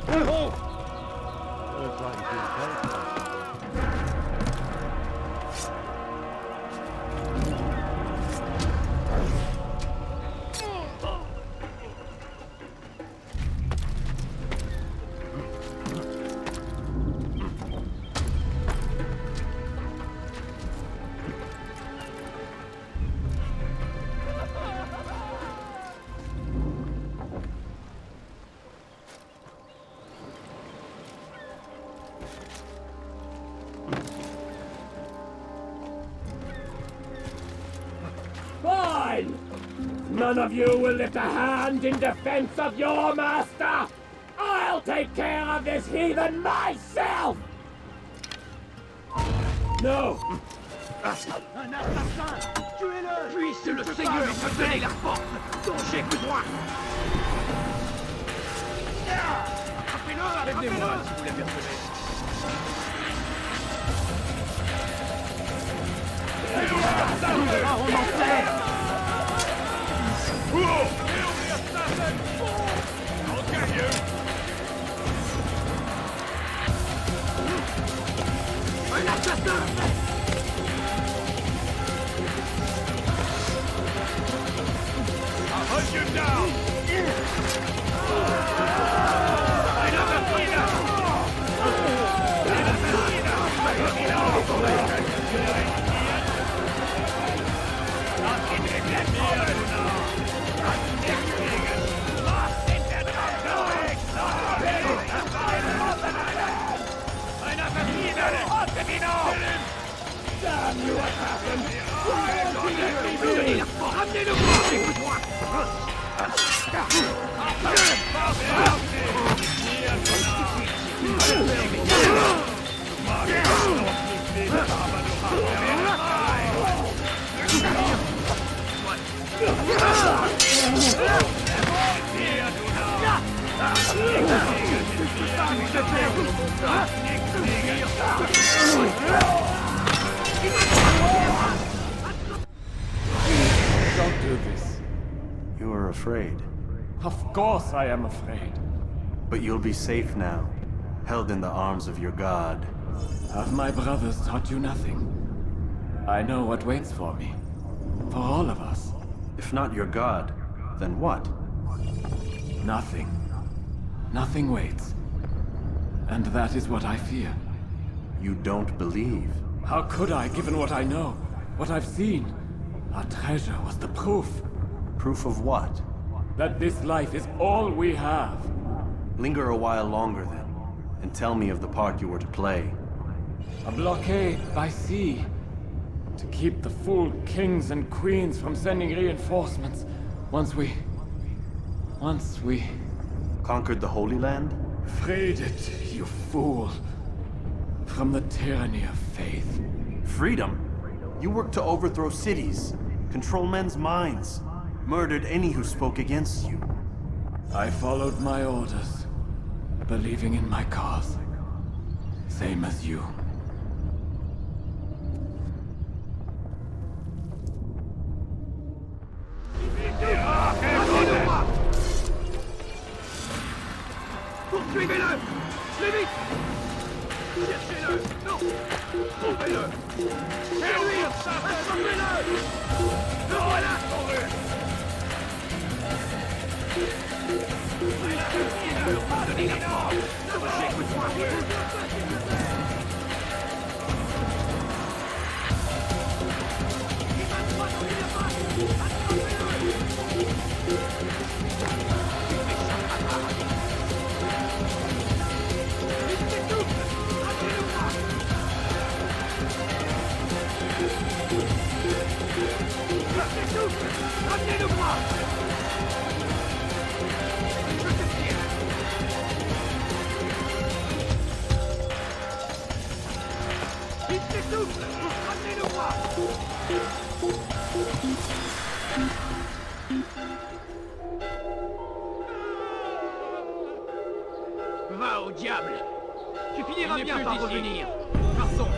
Looks like he's been teleported. Fine! None of you will lift a hand in defense of your master! I'll take care of this heathen myself! No! Un assassin! Tuez-le! Puisse le Seigneur me donner la force dont j'ai besoin! Attrapez-le! Attrapez-le! Si vous l'apercevez! On en fait! Un assassin! I'll hunt you down! Damn you, what happened? Why won't you let me Donnez be? la force! Ramenez-le-moi! J'ai besoin! Don't do this. You are afraid, Of course I am afraid. but you'll be safe now, held in the arms of your god. Have my brothers taught you nothing? I know what waits for me. For all of us. If not your god, then what? Nothing. Nothing waits. And that is what I fear. You don't believe. How could I, given what I know? What I've seen? Our treasure was the proof Proof of what? that this life is all we have. Linger a while longer then, and tell me of the part you were to play. A blockade by sea. To keep the fool kings and queens from sending reinforcements. Once we Conquered the Holy Land? freed it, you fool. From the tyranny of faith. Freedom? You worked to overthrow cities, control men's minds, murdered any who spoke against you. I followed my orders, believing in my cause. Same as you. Ramenez-le-moi! Poursuivez-le! Plus vite! Cherchez-le! Non! Trouvez-le! C'est lui! Attrapez-le! Le voilà! Donnez la force! J'ai besoin! Ramenez-le-moi! Je te tiens! Il s'étouffe! Ramenez-le-moi! Va au diable! Tu finiras bien par revenir! Garçon!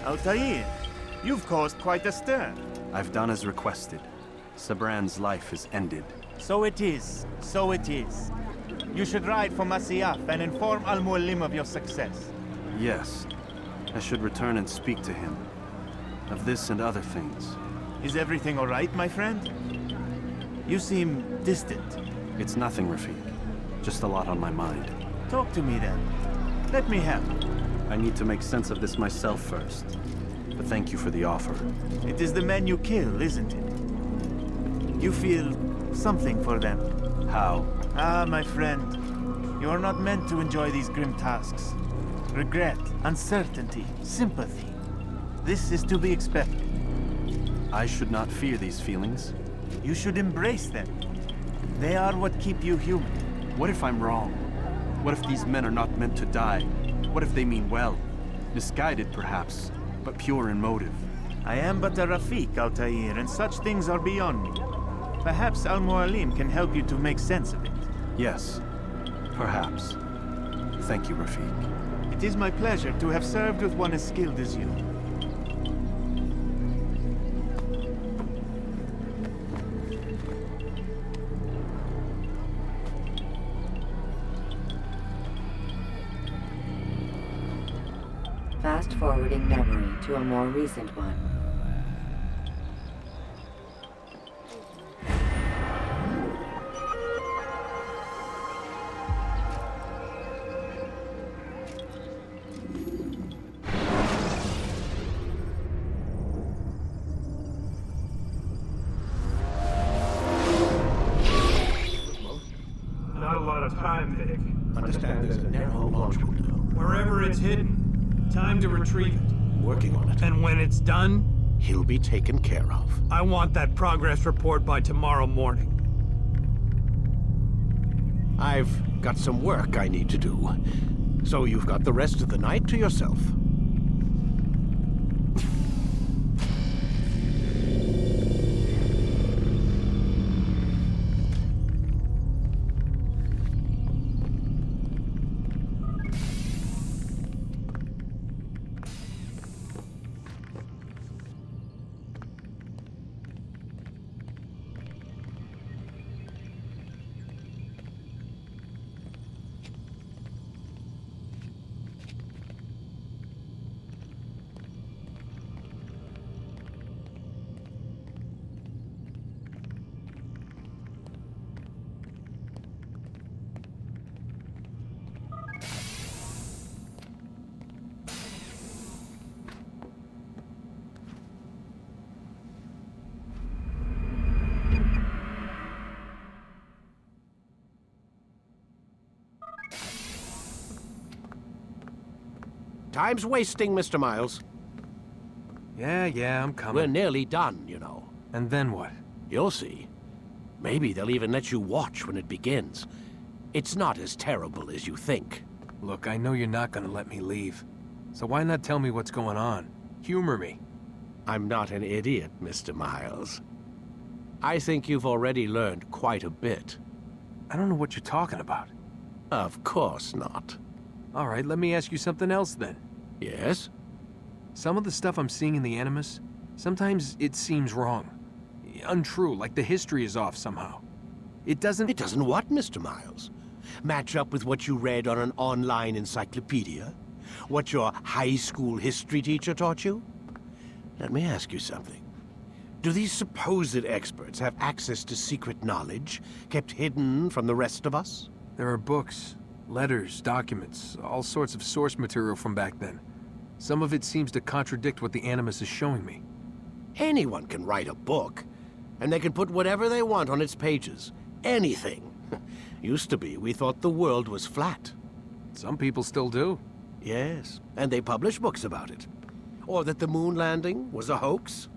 Altair, you've caused quite a stir. I've done as requested. Sabran's life is ended. So it is. So it is. You should ride for Masyaf and inform Al-Mualim of your success. Yes. I should return and speak to him. Of this and other things. Is everything all right, my friend? You seem distant. It's nothing, Rafik. Just a lot on my mind. Talk to me then. Let me help. I need to make sense of this myself first. But thank you for the offer. It is the men you kill, isn't it? You feel something for them. How? Ah, my friend. You are not meant to enjoy these grim tasks. Regret, uncertainty, sympathy. This is to be expected. I should not fear these feelings. You should embrace them. They are what keep you human. What if I'm wrong? What if these men are not meant to die? What if they mean well? Misguided, perhaps, but pure in motive. I am but a Rafik, Altair, and such things are beyond me. Perhaps Al-Mualim can help you to make sense of it. Yes, perhaps. Thank you, Rafik. It is my pleasure to have served with one as skilled as you. Fast-forwarding memory to a more recent one. Not a lot of time, Vic. Understand there's a narrow launch window. Wherever it's hidden, time to retrieve it. Working on it. And when it's done, He'll be taken care of. I want that progress report by tomorrow morning. I've got some work I need to do. So you've got the rest of the night to yourself. Time's wasting, Mr. Miles. Yeah, I'm coming. We're nearly done, you know. And then what? You'll see. Maybe they'll even let you watch when it begins. It's not as terrible as you think. Look, I know you're not gonna let me leave. So why not tell me what's going on? Humor me. I'm not an idiot, Mr. Miles. I think you've already learned quite a bit. I don't know what you're talking about. Of course not. All right, let me ask you something else then. Yes? Some of the stuff I'm seeing in the Animus, sometimes it seems wrong. Untrue, like the history is off somehow. It doesn't... It doesn't what, Mr. Miles? Match up with what you read on an online encyclopedia? What your high school history teacher taught you? Let me ask you something. Do these supposed experts have access to secret knowledge kept hidden from the rest of us? There are books, letters, documents, all sorts of source material from back then. Some of it seems to contradict what the Animus is showing me. Anyone can write a book, and they can put whatever they want on its pages. Anything. Used to be, we thought the world was flat. Some people still do. Yes, and they publish books about it. Or that the moon landing was a hoax.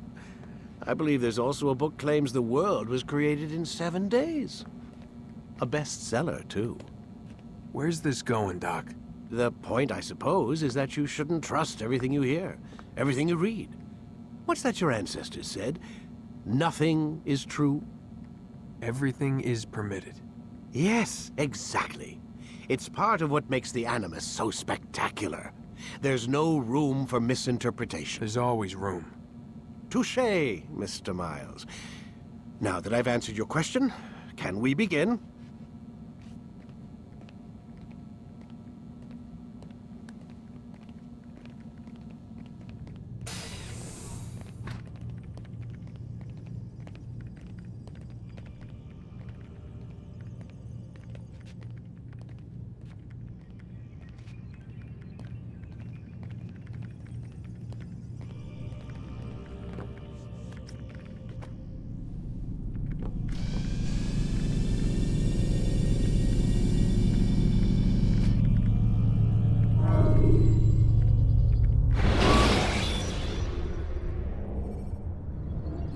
I believe there's also a book claims the world was created in 7 days. A bestseller, too. Where's this going, Doc? The point, I suppose, is that you shouldn't trust everything you hear, everything you read. What's that your ancestors said? Nothing is true? Everything is permitted. Yes, exactly. It's part of what makes the Animus so spectacular. There's no room for misinterpretation. There's always room. Touché, Mr. Miles. Now that I've answered your question, can we begin?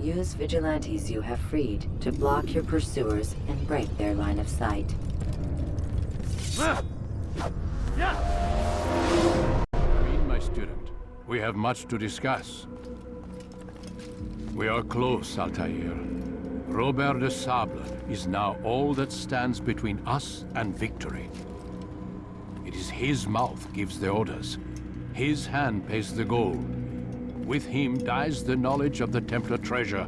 Use vigilantes you have freed to block your pursuers and break their line of sight. Read, my student. We have much to discuss. We are close, Altair. Robert de Sable is now all that stands between us and victory. It is his mouth gives the orders. His hand pays the gold. With him dies the knowledge of the Templar treasure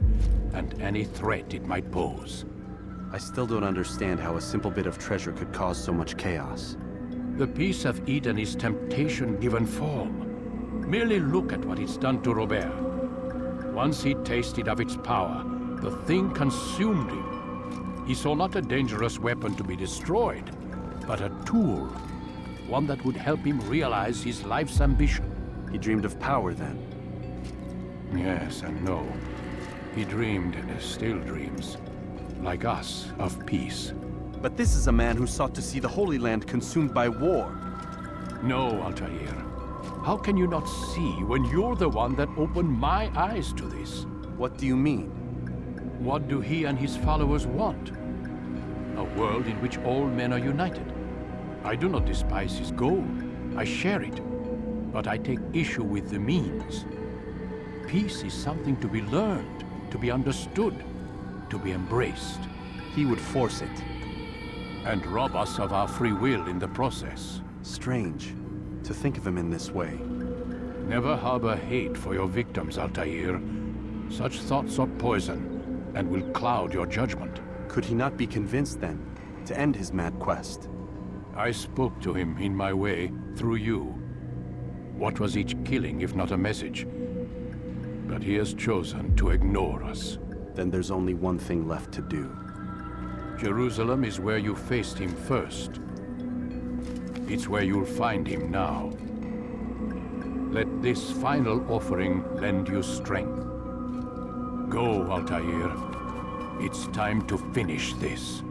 and any threat it might pose. I still don't understand how a simple bit of treasure could cause so much chaos. The Peace of Eden is temptation given form. Merely look at what it's done to Robert. Once he tasted of its power, the thing consumed him. He saw not a dangerous weapon to be destroyed, but a tool. One that would help him realize his life's ambition. He dreamed of power then. Yes and no. He dreamed, and still dreams, like us, of peace. But this is a man who sought to see the Holy Land consumed by war. No, Altair. How can you not see when you're the one that opened my eyes to this? What do you mean? What do he and his followers want? A world in which all men are united. I do not despise his goal. I share it. But I take issue with the means. Peace is something to be learned, to be understood, to be embraced. He would force it. And rob us of our free will in the process. Strange to think of him in this way. Never harbor hate for your victims, Altair. Such thoughts are poison and will cloud your judgment. Could he not be convinced then to end his mad quest? I spoke to him in my way, through you. What was each killing if not a message? But he has chosen to ignore us. Then there's only one thing left to do. Jerusalem is where you faced him first. It's where you'll find him now. Let this final offering lend you strength. Go, Altair. It's time to finish this.